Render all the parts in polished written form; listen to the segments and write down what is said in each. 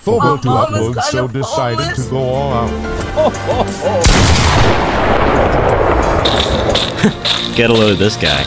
FOMO to upload, so decided to go all out. Get a load of this guy.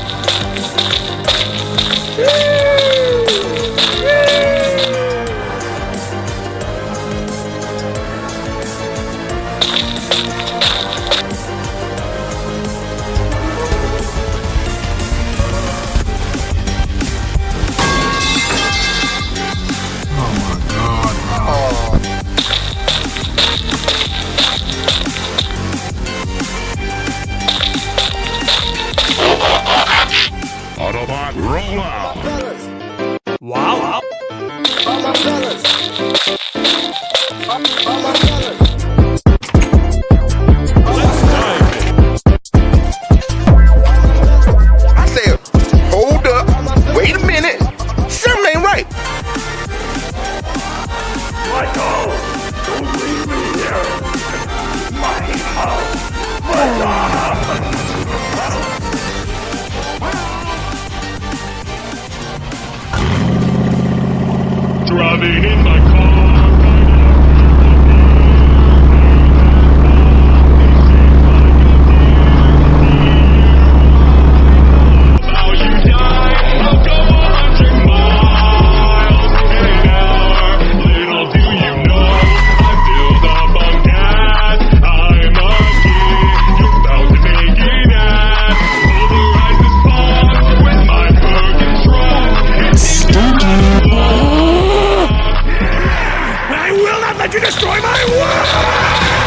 Autobot, roll out! Wow! All my fellas! All my fellas! I said, hold up, wait a minute, something ain't right. Michael, don't leave me here. Michael, driving in my car. How you die? I'll go 100 miles in an hour. Little do you know, I filled up on gas. I'm a kid, you're about to make it ass. Pulverize this pond with my broken truck. I will not let you destroy my world!